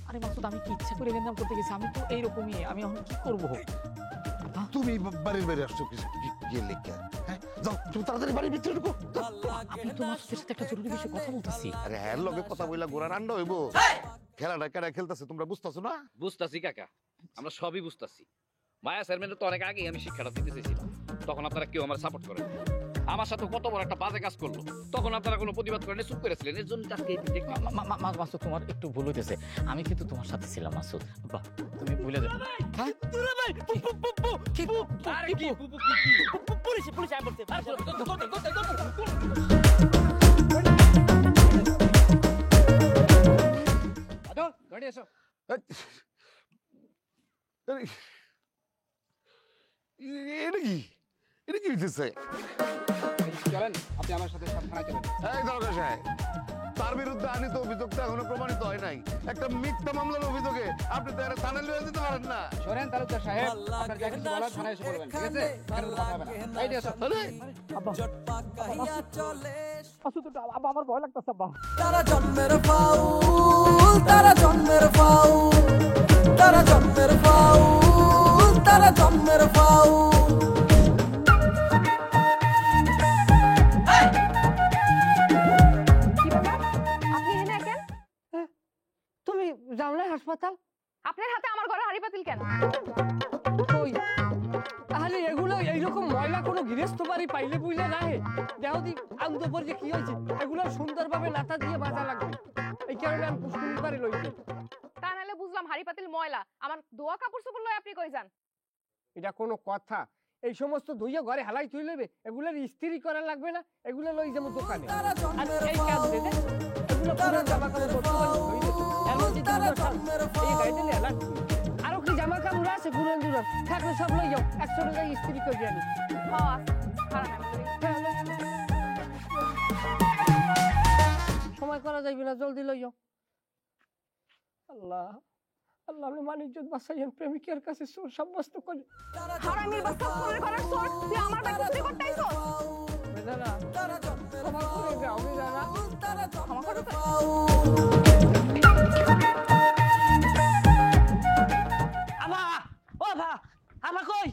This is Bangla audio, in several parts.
আরে মাসুদ, আমি কি ইচ্ছা করে লেনদেন করতে গেছি? আমি তো এইরকমই, আমি এখন কি করবো? তুমি বাড়ির বাইরে আসছো কি লেখা? হ্যাঁ, যাও তুমি তাড়াতাড়ি বাড়ির ভিতরে ঢুকো। আমি তো মাসুদের সাথে একটা জরুরি বিষয়ে কথা বলতেছি। আরে হ্যাঁ, লগে কথা বইলা গোড়া রান্না হইব। খেলাটা কেডা খেলতেছে তোমরা বুঝতেছো না? বুঝতাছি কাকা, আমরা সবই বুঝতাছি। মায়া চেয়ারম্যানের তো অনেক আগেই আমি শিক্ষাটা দিতে চেয়েছিলাম, তখন আপনারা কেউ আমার সাপোর্ট করেন। আমার সাথে কত বড় একটা বাজে কাজ করলো, তখন আপনারা কোনো প্রতিবাদ করেন, চুপ করেছিলেন। এর জন্য আজকে এই দেখলাম। মাসুদ, তোমার একটু ভুল হইতেছে। আমি কিন্তু তোমার সাথে ছিলাম মাসুদ। বাহ, তুমি ভুলে যাও। হ্যাঁ? আরে কি পুলিশ পুলিশ আয় বলতে গাড়ি এসো। এটা কি এটা কি হইতেছে? চলেন, আপনি আমার সাথে থানায় চলেন। এই দরকার সাহেব, তার বিরুদ্ধে আনিত অভিযোগ তো এখনো প্রমাণিত হয় নাই। একটা মিথ্যা মামলার অভিযোগে আপনি তো এরা থানায় লিয়ে দিতে পারেন না। শোনেন তালুকদার সাহেব, আপনার যা কিছু বলার থানায় এসে বলবেন, ঠিক আছে? এখানে কথা হবে না। এই যে এসো। আরে মাসুদ, আব্বা, আমার ভয় লাগতেছে আব্বা। তারা জন্মের ফাউল, তারা জন্মের ফাউল, তারা জন্মের ফাউল, তারা জন্মের ফাউল। কি ব্যাপার? আপনি এখানে কেন? তুমি জানলে হাসপাতাল আপনার হাতে আমার ঘরে হাড়ি পাতিল কেন? কই? তাহলে এগুলো এইরকম ময়লা কোনো গৃহস্থ বাড়ি পাইলে বুঝলে না হে দেহ দি আগুন পড়ে কি হয়েছে, এগুলো সুন্দরভাবে লাতা দিয়ে বাঁধা লাগবে। এই কারণে আমি পুষ্কুনি বাড়ি লইছি। তা নাহলে বুঝলাম হাড়ি পাতিল ময়লা, আমার দোয়া কাপড় চোপড় লয় আপনি কই যান? এটা কোনো কথা? এই সমস্ত ধুইয়া ঘরে হালাই থুই লইবে, এগুলোর ইস্ত্রি করা লাগবে না, এগুলো লই যাবো দোকানে। আর এই কাজ দেবে এগুলো পুরো জামা কাপড় বর্তমানে ধুই দিতে এমন যে এই গাড়িতে এলাকা আরো কি জামা কাপড় আছে পুরন দুরন থাকলে সব লই যাও, 100 টাকা ইস্ত্রি করে আনি। হ্যাঁ, খারাপ না করি। সময় করা যাইবে না, জলদি লই যাও। আল্লাহ আল্লাহ, আমি মানিজ্জত বাঁচাইয়েন, প্রেমিকের কাছে চোর সাব্যস্ত করে। হারামির বাচ্চা চোরের ঘরের চোর, তুই আমার বাড়ি চুরি করতে আইছস? বেদারা ক্ষমা করে দাও, বেদারা ক্ষমা করো তো। আমা ও ভা আমা কই?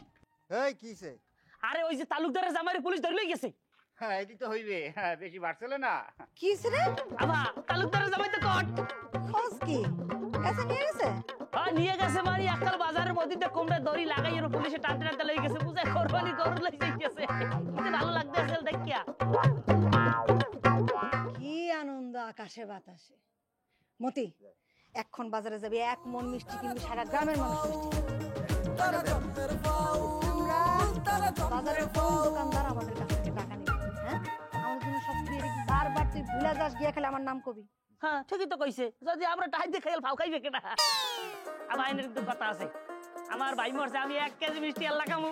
এই কিছে? আরে ওই যে তালুকদারের জামাইরে পুলিশ ধরে লই গেছে। হ্যাঁ এটি তো হইবে, হ্যাঁ বেশি বাড়ছিল না। কি রে? আমা তালুকদারের জামাই তো কট খোঁজ কি এসে নিয়ে গেছে? নিয়ে গেছে বাড়ি আকাল বাজারের মধ্যে কোমরে দড়ি লাগাই আর পুলিশে টানতে টানতে লই গেছে, বুঝে কোরবানি গরু লই যাইতেছে। কি ভালো লাগতেছে দেখিয়া। কি আনন্দ আকাশে বাতাসে। মতি, এখন বাজারে যাবি, 1 মন মিষ্টি কিনবি, সারা গ্রামের মানুষ মিষ্টি খাবে। আমরা বাজারের কোন দোকানদার আমাদের কাছ থেকে টাকা নিবে? হ্যাঁ, আমাদের জন্য সব দিয়ে রেখে বারবার তুই ভুলে যাস, গিয়ে খালি আমার নাম কবি। হ্যাঁ ঠিকই তো কইছে, যদি আমরা টাইম দিয়ে খাইল ভাও খাইবে কেনা। আমার আইনের কিন্তু কথা আছে, আমার ভাই মরছে, আমি 1 কেজি মিষ্টি আল্লাহ কামু।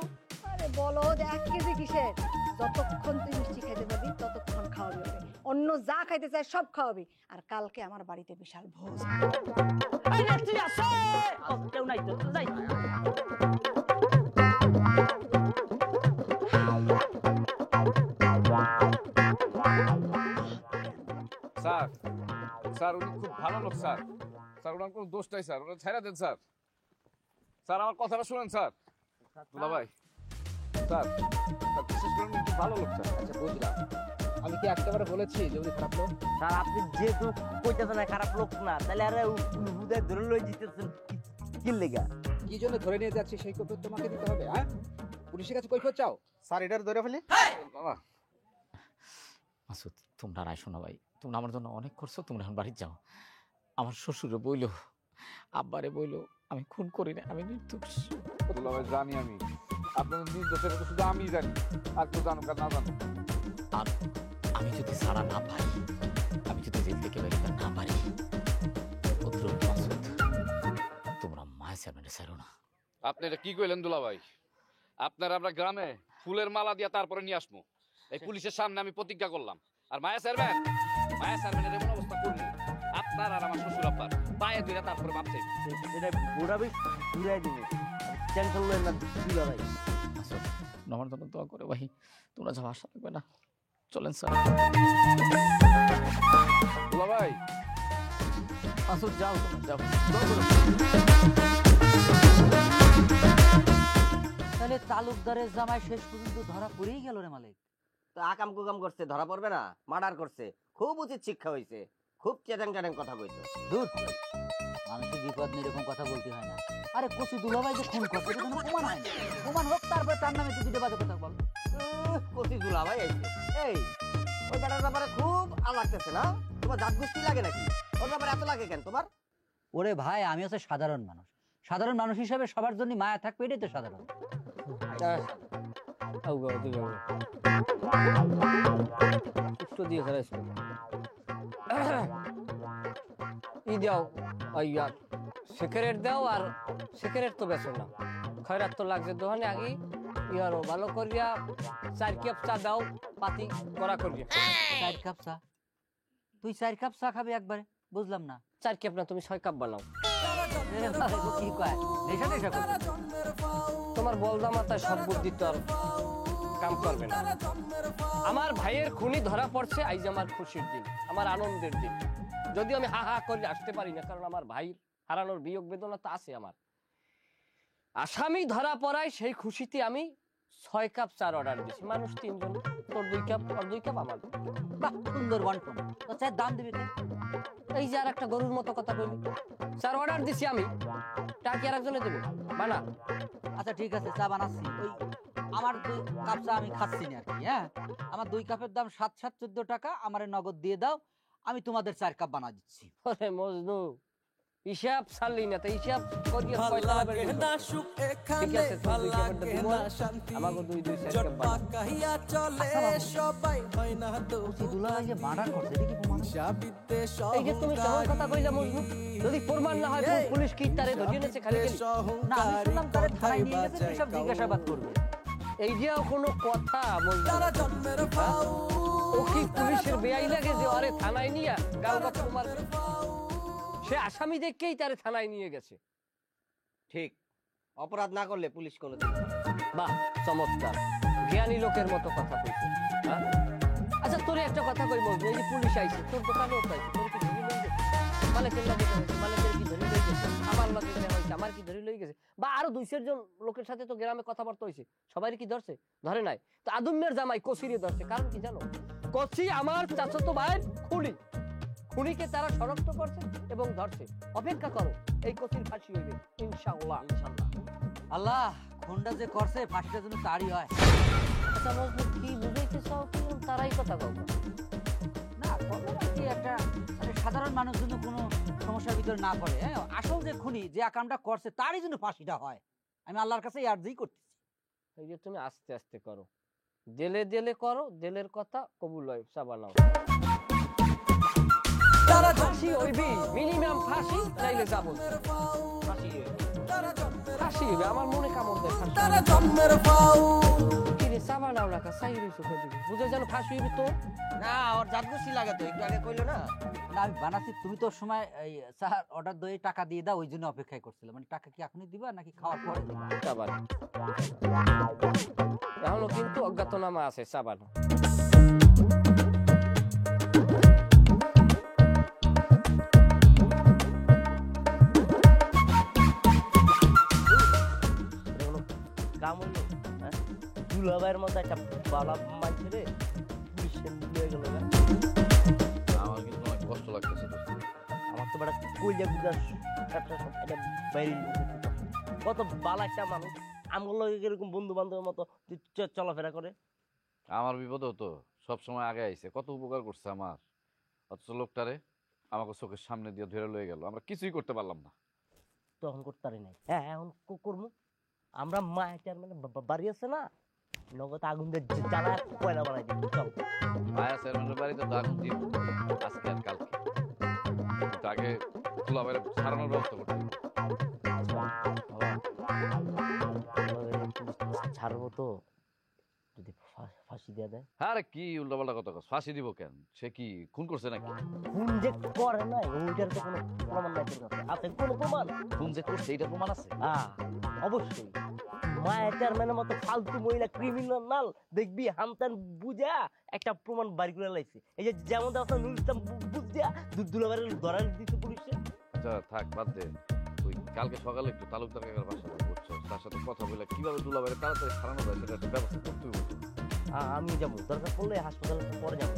আরে বলো, 1 কেজি কিসের? যতক্ষণ তুই মিষ্টি খাইতে পারবি ততক্ষণ খাওয়াবি ওকে। অন্য যা খাইতে চাই সব খাওয়াবি। আর কালকে আমার বাড়িতে বিশাল ভোজ। এই রে তুই আসে কেউ নাই তো যাই। স্যার, স্যার উনি খুব ভালো লোক স্যার। স্যার ওনার কোনো দোষ নাই স্যার, ওরা ছাইড়া দেন স্যার। স্যার আমার কথাটা শুনেন স্যার। দুলা ভাই, স্যার স্যার বিশেষ করে উনি খুব ভালো লোক স্যার। আচ্ছা বুঝলাম, আমি কি একেবারে বলেছি যে উনি খারাপ লোক? স্যার আপনি যেহেতু কইতেছেন না খারাপ লোক না, তাহলে আরে হুদায় ধরে লই দিতেছেন কি লেগা? কি জন্য ধরে নিয়ে যাচ্ছি সেই কৈফিয়ত তোমাকে দিতে হবে। হ্যাঁ, পুলিশের কাছে কৈফিয়ত চাও? স্যার এটার ধরে ফেলে। বাবা মাসুদ, তোমরা রায় শোনা ভাই, তোমরা আমার জন্য অনেক করছো, তোমরা এখন বাড়ি যাও। আমার শ্বশুরে বইলো, আব্বারে বইলো আমি খুন করি না, আমি নির্দোষ। দুলা ভাই জানি আমি, আপনাদের নির্দোষের তো শুধু আমিই জানি, আর কেউ জানুক আর না জানুক। আর আমি যদি ছাড়া না পাই, আমি যদি জেল থেকে বেরোতে না পারি, অনুরোধ মাসুদ, তোমরা মায়া চেয়ারম্যানের ছাড়ো না। আপনি এটা কি কইলেন দুলা ভাই? আপনার আমরা গ্রামে ফুলের মালা দিয়া তারপরে নিয়ে আসবো, এই পুলিশের সামনে আমি প্রতিজ্ঞা করলাম। আর মায়া চেয়ারম্যানের এমন অবস্থা করবো, আপনার আর আমার শ্বশুর আব্বার পায়ে ধরে তারপরে ভাবছে এটা বুড়াবি ঘুরাই দিবে, টেনশন লই না দিলা ভাই। মাসুদ, তোমরা আমার জন্য দোয়া করে ভাই, তোমরা যাওয়া আসা লাগবে না, চলেন স্যার। দুলা ভাই মাসুদ যাও যাও। তাহলে তালুকদারের জামাই শেষ পর্যন্ত ধরা পড়েই গেল রে মালিক। তো আকাম কুকাম করছে, ধরা পড়বে না? মার্ডার করছে, খুব উচিত শিক্ষা হয়েছে, খুব চ্যাটাং চ্যাটাং কথা কইছো। দূর, মানুষের বিপদ নিয়ে এরকম কথা বলতে হয় না। আরে কচি দুলাভাই যে খুন করছে এটা কোনো প্রমাণ হয় না। প্রমাণ হোক, তারপর তার নামে তুই দুটো বাজে কথা বল। কচি দুলা ভাই আইছে। এই ওই বেটার ব্যাপারে খুব আল লাগতেছে না? তোমার জাত গোষ্ঠী লাগে নাকি? ওর ব্যাপারে এত লাগে কেন তোমার? ওরে ভাই, আমি হচ্ছে সাধারণ মানুষ। সাধারণ মানুষ হিসেবে সবার জন্য মায়া থাকবে, এটাই তো সাধারণ। ই দাও, সিগারেট দাও। আর সিগারেট তো বেছো না, খয়রাত তো লাগছে দোকানে। আগে ইয়ারও ভালো করিয়া 4 কাপ চা দাও, পাতি করা করিয়া। 4 কাপ চা? তুই 4 কাপ চা খাবি একবারে? বুঝলাম না। 4 কাপ না, তুমি 6 কাপ বানাও। কি কয়, নেশা নেশা করছে। তোমার বলদা মাথায় সব বুদ্ধি তো আর কাম করবে না। আমার ভাইয়ের খুনি ধরা পড়ছে, আইজ আমার খুশির দিন, আমার আনন্দের দিন। যদিও আমি হা হা করে আসতে পারি না, কারণ আমার ভাই হারানোর বিয়োগ বেদনা তো আছে আমার। আসামি ধরা পড়ায় সেই খুশিতে আমি 6 কাপ চার অর্ডার দিছি। মানুষ 3 জন, তোর 2 কাপ, আর 2 কাপ আমার। বাহ, সুন্দর বন্টন। তো চায়ের দাম দিবি কে? এই যে আর একটা গরুর মতো কথা বলি, 4 অর্ডার দিছি আমি, টাকা আর একজনে দেবে বানা। আচ্ছা ঠিক আছে, চা বানাচ্ছি। ওই আমার 2 কাপ চা আমি খাচ্ছি না আর কি। হ্যাঁ, আমার 2 কাপের দাম 7-14 টাকা। আমারে নগদ দিয়ে দাও, আমি তোমাদের 4 কাপ বানা দিচ্ছি। ওরে মজনু, হিসাব ছাড়লি না তো, হিসাব করিয়া পয়সা হবে। ঠিক আছে, তুই 2 কাপের দাম আমাকে 2-4 কাপ বানা। দুলাভাই যে মার্ডার করছে, এটা কি প্রমাণ? এই যে তুমি কেমন কথা কইলা মজনু? যদি প্রমাণ না হয় পুলিশ কি তারে ধরিয়ে নেছে খালি খালি? না, আমি শুনলাম তারে থানায় নিয়ে গেছে, সব জিজ্ঞাসাবাদ করবে। এই যে কোনো কথা মজনু? ও কি পুলিশের বেআই লাগে যে আরে থানায় নিয়ে গাল কথা তোমার? সে আসামি দেখেই তারে থানায় নিয়ে গেছে। ঠিক, অপরাধ না করলে পুলিশ কোনো। বাহ, চমৎকার, জ্ঞানী লোকের মতো কথা কইছে। আচ্ছা তোরে একটা কথা কই মজনু, এই যে পুলিশ আইছে, তোর দোকানেও পাইছে, তোর কি ধরি লই গেছে? মালিকের লগে হইছে, মালিকের কি ধরি লই গেছে? আমার লগে কি হইছে, আমার কি ধরি লই গেছে? বা আরো 2-4 জন লোকের সাথে তো গ্রামে কথাবার্তা হইছে, সবাই কি ধরছে? ধরে নাই। তো আদমের জামাই কচিরে ধরছে, কারণ কি জানো? কচি আমার চাচাতো ভাইয়ের খুনি। খুনিকে তারা শনাক্ত করছে এবং ধরছে। অপেক্ষা করো, এই কচির ফাঁসি হইবে ইনশাআল্লাহ। আল্লাহ, খুনটা যে করছে ফাঁসিটা যেন তারই হয়। আচ্ছা মজনু, কি বুঝাইতে চাও? কি তারাই কথা কও না, কথা কি একটা, মানে সাধারণ মানুষ যেন কোনো সমস্যার ভিতরে না পড়ে। হ্যাঁ, আসল যে খুনি, যে আকামটা করছে তারই জন্য ফাঁসিটা হয়। আমি আল্লাহর কাছে আরজি করতেছি। এই যে তুমি আস্তে আস্তে করো, দেলে দেলে করো, দেলের কথা কবুল হয়, সাবা নাও। ফাঁসি হইবি, মিনিমাম ফাঁসি, নাইলে যাব ফাঁসি হইবে। ফাঁসি হইবে, আমার মনে কামড় দেয় ফাঁসি। কি রে, সাবা নাও না কা সাই রইছো কই দিবি? বুঝে জানো ফাঁসি হইবে তো? না, ওর জাত গোষ্ঠী লাগে তো, একটু আগে কইলো না। না, আমি বানাচ্ছি, তুমি তোর সময় এই চার অর্ডার দিয়ে টাকা দিয়ে দাও, ওই জন্য অপেক্ষায় করছিলাম। মানে টাকা কি এখনই দিবা নাকি খাওয়ার পরে দিবা? সাবান এখনো কিন্তু অজ্ঞাতনামা আছে, সাবান। দুলাভাইয়ের মতো একটা বালা মাইছে রে, পুলিশের নিয়ে গেল না। আমার কিন্তু অনেক কষ্ট লাগতেছে। আমার তো বড় কইলা গুদা একটা এটা বাইরে কত বালা একটা মানুষ আমগুলো এরকম বন্ধু বান্ধবের মতো চলাফেরা করে। আমার বিপদ হতো সবসময় আগে আইছে, কত উপকার করছে আমার। অথচ লোকটারে আমাকে চোখের সামনে দিয়ে ধরে লয়ে গেল, আমরা কিছুই করতে পারলাম না। তখন করতে পারি নাই। হ্যাঁ, এখন করবো আমরা। মায়ের মানে বাড়ি আছে না, নগদ আগুন দিয়ে জ্বালা কয়লা বানাই দিই। চল, মায়া চেয়ারম্যানের বাড়িতে তো আগুন দিব আজকে আর কালকে, কিন্তু আগে দুলাভাইরে ছাড়ানোর ব্যবস্থা করতে হবে। ছাড়বো তো যদি ফাঁসি দিয়ে দেয়। আরে কি উল্টাপাল্টা কথা কস? ফাঁসি দিব কেন? সে কি খুন করছে নাকি? খুন যে করে নাই ওইটার তো কোনো প্রমাণ নাই তোর কাছে? আছে কোনো প্রমাণ? খুন যে করছে এইটা প্রমাণ আছে? হ্যাঁ, অবশ্যই। মায়ের চেয়ারম্যানের মতো ফালতু মহিলা ক্রিমিনাল দেখবি হামতান বুঝা একটা প্রমাণ বাড়ি করে লাইছে। এই যে যেমন নুর ইসলাম বুঝা দুলাভাইয়ের ধরা দিতে পুলিশে, আচ্ছা থাক বাদ দে, ওই কালকে সকালে একটু তালুকদার কাকার বাসা যাবো, বুঝছো? তার সাথে কথা বলে কিভাবে দুলাভাইয়ের তাড়াতাড়ি ছাড়ানো যায় সেটা একটা ব্যবস্থা করতে হবে। আমি যাবো, দরকার পড়লে হাসপাতালে পরে যাবো।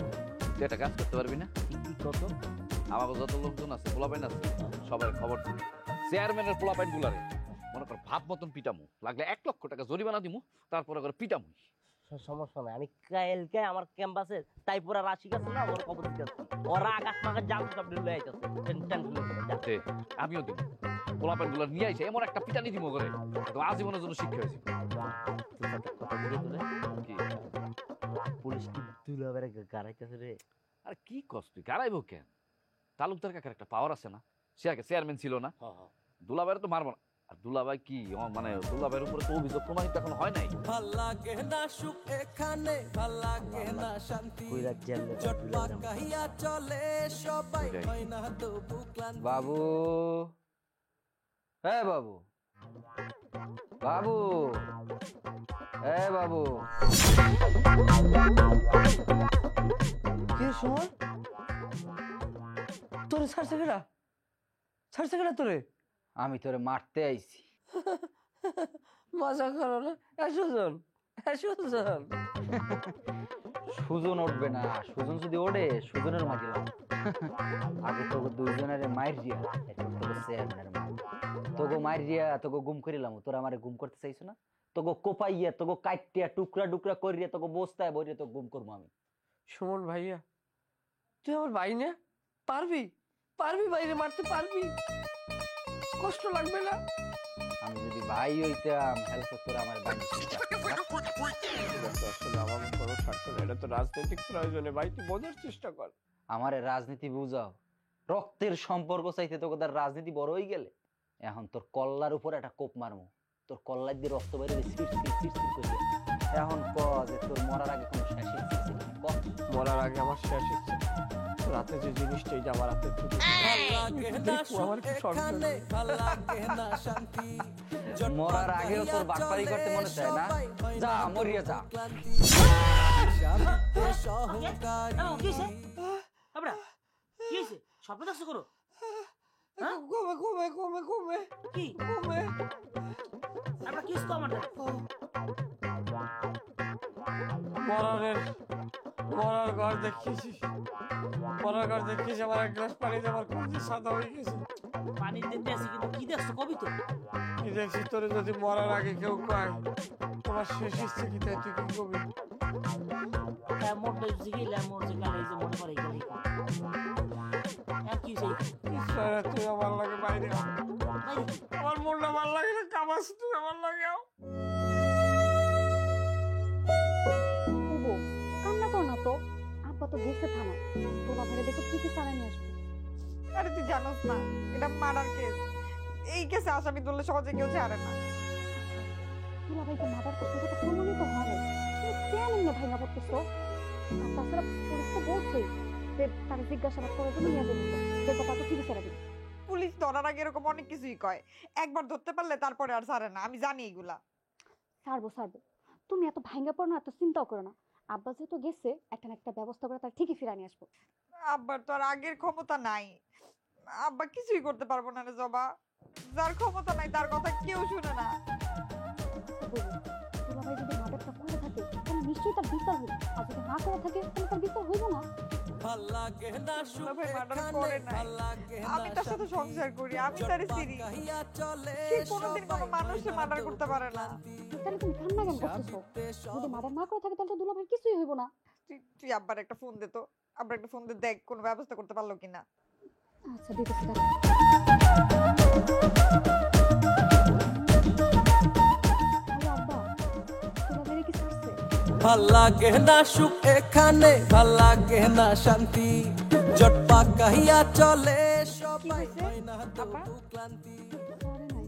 তুই একটা কাজ করতে পারবি না? কি কত? আমাকে যত লোকজন আছে পোলাপাইন আছে সবার খবর দিবি, চেয়ারম্যানের পোলাপাইন গুলারে মনে কর ভাব মতন পিটামু, লাগলে 1 লক্ষ টাকা জরিমানা দিমু, তারপরে করে পিটামু। সমস্যা নাই, আমি কালকে আমার ক্যাম্পাসে তাইপুরা রাশি গেছে না, ওর খবর দিতে আসছি। ওরা আকাশ মাকাশ জাল সব ঢুলে আইতাছে, টেনশন দে, আমিও দিব পোলাপাইন গুলার নিয়ে আইছে এমন একটা পিটানি দিব করে একদম আজীবনের জন্য শিক্ষা হয়েছে। কথা বলে তোরে কি পুলিশ কি দুলাবের গাড়াইতেছে রে? আর কি কষ্ট তুই গাড়াইবো কেন? তালুকদার কাকার একটা পাওয়ার আছে না, সে আগে চেয়ারম্যান ছিল না, দুলাভাইয়ের তো মারবো না। আর দুলাভাই কি মানে দুলাভাইয়ের উপরে তো অভিযোগ প্রমাণিত এখন হয় নাই। ভাল লাগে না সুখ এখানে, ভাল লাগে না শান্তি, কইরা জেলে জটলা কাহিয়া চলে সবাই, হয় না তবু ক্লান্তি। বাবু, হ্যাঁ বাবু, বাবু, হ্যাঁ বাবু। কি শোন, তোরে ছাড়ছে কেডা? ছাড়ছে কেডা তোরে? আমি তোরে মারতে আইছি। মজা করো না, সুজন, সুজন। সুজন উঠবে না, সুজন যদি ওঠে সুজনের মা গেলাম। আগে তোকে দুইজনের মাইর দিয়া, এখন তোকে চেয়ারম্যানের মা। তোকে মাইর দিয়া তোকে গুম করিলাম, তোরা আমারে গুম করতে চাইছো না? তোকে কোপাইয়া তোকে কাটিয়া টুকরা টুকরা করিয়া তোকে বস্তায় ভরিয়া তোকে গুম করবো আমি। সুমন ভাইয়া, তুই আমার ভাই না? পারবি, পারবি বাইরে মারতে পারবি? কষ্ট লাগবে না? আমি যদি ভাই হইতাম তাহলে তো তোরা আমার বাড়ি আসলে আমার কোনো স্বার্থ নেই, এটা তো রাজনৈতিক প্রয়োজনে। ভাই তুই বোঝার চেষ্টা কর। আমারে রাজনীতি বুঝাও, রক্তের সম্পর্ক চাইতে তোকে তার রাজনীতি বড় হয়ে গেলে। এখন তোর কল্লার উপর একটা কোপ মারমু, তোর কল্লার দিয়ে রক্ত বের হবে সিট সিট সিট সিট করে। এখন ক যে তোর মরার আগে কোনো শেষ ইচ্ছে ছিল? ক মরার আগে আমার শেষ ইচ্ছে রাতে যে জিনিসটা এই যে আমার হাতে তুলে আমার কি এখানে ভাল লাগে না শান্তি, মরার আগেও তোর বাটপারি করতে মনে চায় না? যা মরিয়া যা। শান্তি সহকারী। স্বপ্ন দেখছো করো? কমে কমে কমে কমে কি কমে আমরা কিস তো আমার মরার ঘর দেখিয়েছি, মরার ঘর দেখিয়েছি। আমার এক গ্লাস পানি দিয়ে আমার কলজি সাদা হয়ে গেছে। পানি দিতে আসি কিন্তু কি দেখছো কবি তো? কি দেখছি তোরে যদি মরার আগে কেউ কয় তোমার শেষ ইচ্ছে কি, তাই তুই কি করবি? এমন দেখছি কি এমন যে গাড়ি যে মনে করে গেলে কি সেই তুই আমার লাগে বাইরে আও। আমার মনটা ভালো লাগে না, কামাস তুই আমার লাগে আও। কান্না কর না তো, আব্বা তো গেছে থানা, তোলা ভেবে দেখো কি কি থানায় নিয়ে আসবো। আরে তুই জানোস না এটা মার্ডার কেস, এই কেসে আসামি ধরলে সহজে কেউ ছাড়ে না। তোলা ভাই তো মার্ডার করছে, সেটা প্রমাণিত হয় না, তুমি কেন এমনি ভাইঙ্গা পড়তেছো? আর তাছাড়া পুলিশ তো বলছেই যে তাকে জিজ্ঞাসাবাদ করে তুমি নিয়ে যাবে, দেখো তাকে ঠিক ছাড়া দিবে। পুলিশ ধরার আগে এরকম অনেক কিছুই কয়, একবার ধরতে পারলে তারপরে আর ছাড়ে না, আমি জানি এগুলা। ছাড়বো ছাড়বো, তুমি এত ভাইঙ্গা পড়ো না, এত চিন্তাও করো না। আব্বা যেহেতু গেছে, একটা না একটা ব্যবস্থা করে তার ঠিকই ফিরে নিয়ে আসবো। আব্বার তো আর আগের ক্ষমতা নাই, আব্বা কিছুই করতে পারবো না রে জবা। যার ক্ষমতা নাই তার কথা কেউ শুনে না। তোলা ভাই যদি মার্ডারটা করে থাকে তাহলে নিশ্চয়ই তার বিচার হবে, আর যদি না করে থাকে তাহলে তার বিচার হইব না। আমি তার সাথে সংসার করি, আমি তার স্ত্রী, সে কোনোদিন কোনো মানুষকে মার্ডার করতে পারে না। তাহলে তুমি কান্না কেন করতেছো? যদি মার্ডার না করে থাকে তাহলে তো দুলা ভাই কিছুই হইব না। তুই আব্বার একটা ফোন দে তো, আব্বার একটা ফোন দে, দেখ কোনো ব্যবস্থা করতে পারলো কিনা। আচ্ছা দিতেছি, দাঁড়া। আব্বা, তোলা ভাই কি ছাড়ছে? ভাল লাগে না সুখ এখানে, ভাল লাগে না শান্তি, জট পাকাইয়া চলে সবাই, হয় না তবু ক্লান্তি,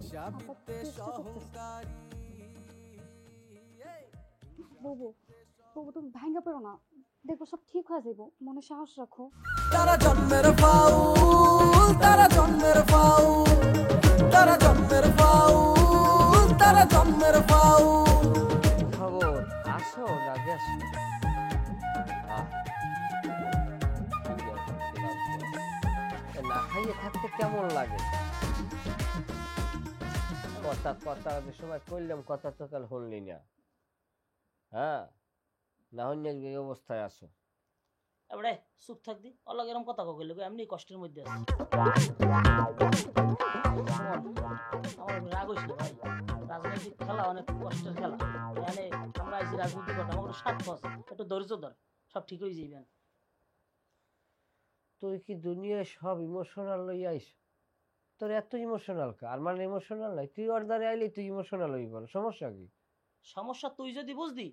শান্তি সহকারী। বাবু বাবু তুমি ভাঙ্গা পড়ো না, দেখো সব ঠিক হয়ে যাবো, মনে সাহস রাখো। তারা জন্মের ফাউল, তারা জন্মের ফাউল, তারা জন্মের ফাউল, তারা জন্মের ফাউল। খবর আসো রাগে আসো। না খাইয়ে থাকতে কেমন লাগে? কথা যে সময় করলাম, কথা তো কাল শুনলি না। হ্যাঁ, না হইলে এই অবস্থায় আছো। এবারে চুপ থাকবি, অলগ এরকম কথা কইলে এমনি কষ্টের মধ্যে আছে। আমার রাগ হইছিল ভাই, রাজনৈতিক খেলা অনেক কষ্টের খেলা। মানে আমরা আইছি রাজনীতি করতে, আমার স্বার্থ আছে, একটু ধৈর্য ধর, সব ঠিক হয়ে যাইবেন। তুই কি দুনিয়ায় সব ইমোশনাল লই আইস? তোর এত ইমোশনাল কা? আর মানে ইমোশনাল নাই, তুই অর্ডারে আইলি তুই ইমোশনাল হই বল, সমস্যা কি? সমস্যা তুই যদি বুঝদি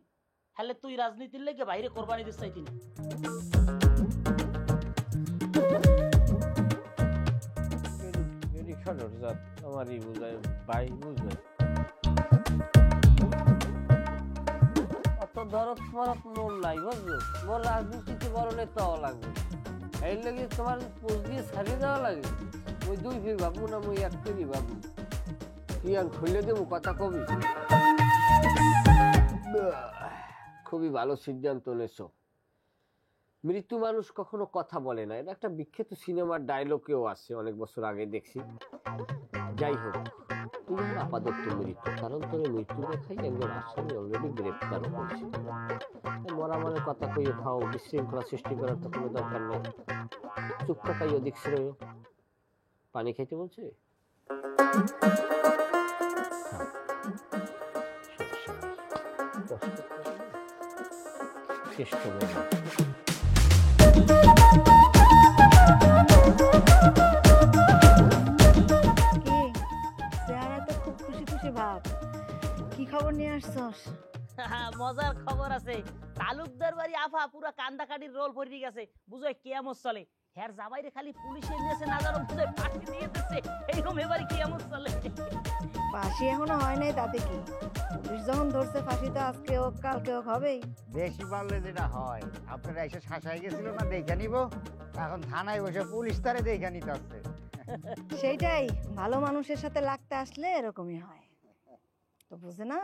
তাহলে তুই রাজনীতির লেগে বাইরে কোরবানি দিতে চাইতি না। আমারই বুঝায় ভাই, বুঝবে অত দরদ মরদ মন নাই, বুঝলো? মোর রাজনীতিতে বড় নেতাও লাগবে, এই লাগে তোমার পোস্ট দিয়ে ছাড়িয়ে দেওয়া লাগে। ওই দুই ফির ভাবু না, মুই এক ফিরি ভাবু। কি আর খুলে দেবো কথা কবি? খুবই ভালো সিদ্ধান্ত নেছো। মৃত্যু মানুষ কখনো কথা বলে না, এটা একটা বিখ্যাত সিনেমার ডায়লগেও আছে, অনেক বছর আগে দেখছি। যাই হোক, তুমি আপাতত মৃত্যু, কারণ তোর মৃত্যু দেখাই একজন আসামি অলরেডি গ্রেপ্তারও করছে। মরা মানে কথা কইয়ে খাও, বিশৃঙ্খলা সৃষ্টি করার তো কোনো দরকার নেই। চুপ থাকাই অধিক শ্রেয়। পানি খাইতে বলছে? চেষ্টা করবো। কি খবর নিয়ে আসছস? মজার খবর আছে, তালুকদার বাড়ি আফা পুরা কান্দাকাটির রোল পড়ে গেছে। বুঝো কিয়ামত চলে, হ্যার জামাইরে খালি পুলিশে নিয়েছে না জানো, বুঝে ফাঁসি দিয়ে দিচ্ছে। এইরকম এবারে কিয়ামত চলে। ফাঁসি এখনো হয় নাই, তাতে কি? পুলিশ যখন ধরছে ফাঁসি তো আজকে হোক কালকে হোক হবেই। বেশি পারলে যেটা হয়, আপনারা এসে শাসাই গেছিল না, দেখে নিব। এখন থানায় বসে পুলিশ তারে দেখে নিতে আসছে। সেইটাই, ভালো মানুষের সাথে লাগতে আসলে এরকমই হয়, তো বুঝে না?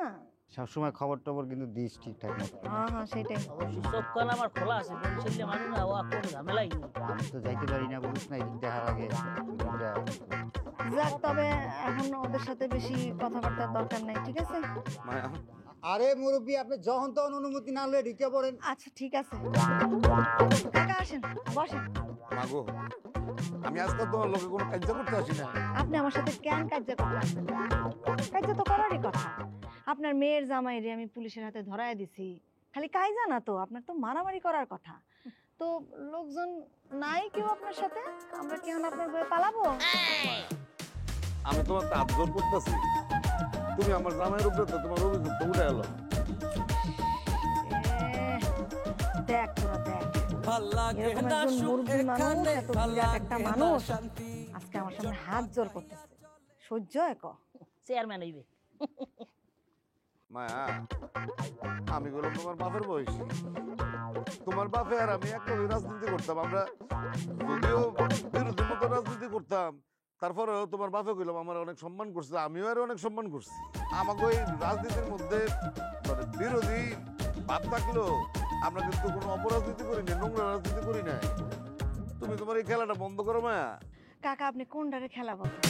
সবসময় খবর টবর কিন্তু দিস ঠিকঠাক মতো। হ্যাঁ হ্যাঁ, সেটাই। অবশ্যই চোখ কান আমার খোলা আছে, পুলিশের মানুষ না, ও কোনো ঝামেলাই নেই। আমি তো যাইতে পারি না, বুঝিস না, এদিক দেখার আগে। যাক, তবে এখন ওদের সাথে বেশি কথাবার্তার দরকার নাই, ঠিক আছে? আরে মুরব্বী, আপনি যখন তখন অনুমতি না হলে ঢুকে পড়েন। আচ্ছা ঠিক আছে, কাকা আসেন, বসেন। মাগো, আমি আজকাল তোমার লোকে কোনো কাজ করতে আসি না। আপনি আমার সাথে কেন কাজ করতে আসেন? কাজ তো করারই কথা। আপনার মেয়ের জামাইরে আমি পুলিশের হাতে ধরায় দিছি, খালি কাইজা না তো, আপনার তো মারামারি করার কথা। তো লোকজন নাই কেউ আপনার সাথে, আমরা কি এখন আপনার বয়ে পালাবো? আমি তোমার তাপ জোর করতেছি, তুমি আমার জামাইয়ের উপরে তো তোমার অভিযোগ তো উঠে এলো। দেখ তোরা দেখ, এরকম একজন মুরগি মানুষ, এত বিরাট একটা মানুষ আজকে আমার সামনে হাত জোর করতেছে, সহ্য এক চেয়ারম্যান হইবে। মায়া, আমি বললাম তোমার বাপের বয়সী, তোমার বাপে আর আমি একটা রাজনীতি করতাম, আমরা যদিও বিরোধী মতো রাজনীতি করতাম, তারপরেও তোমার বাপে কইলাম আমার অনেক সম্মান করছে, আমিও আর অনেক সম্মান করছি। আমাকে ওই রাজনীতির মধ্যে মানে বিরোধী ভাব থাকলেও আমরা কিন্তু কোনো অপরাজনীতি করি না, নোংরা রাজনীতি করি না। তুমি তোমার এই খেলাটা বন্ধ করো মায়া। কাকা, আপনি কোন ডারে খেলা বলেন?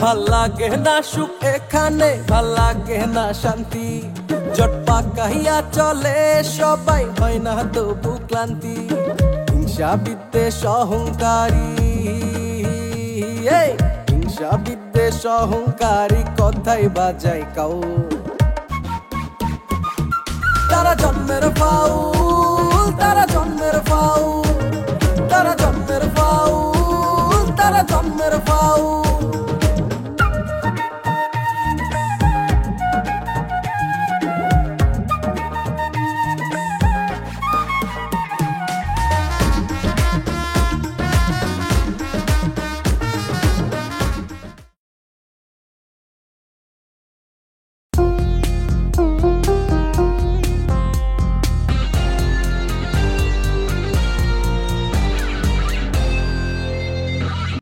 ভাল লাগে না সুখ এখানে, ভাল লাগে না শান্তি, জট পাকাইয়া চলে সবাই, হয় না তবু ক্লান্তি। হিংসা বিদ্বেষ অহংকারী, হিংসা বিদ্বেষ অহংকারী কথাই বাজাই কাউ। তারা জন্মের ফাউল, তারা জন্মের ফাউল, তারা জন্মের ফাউল, তারা জন্মের ফাউল।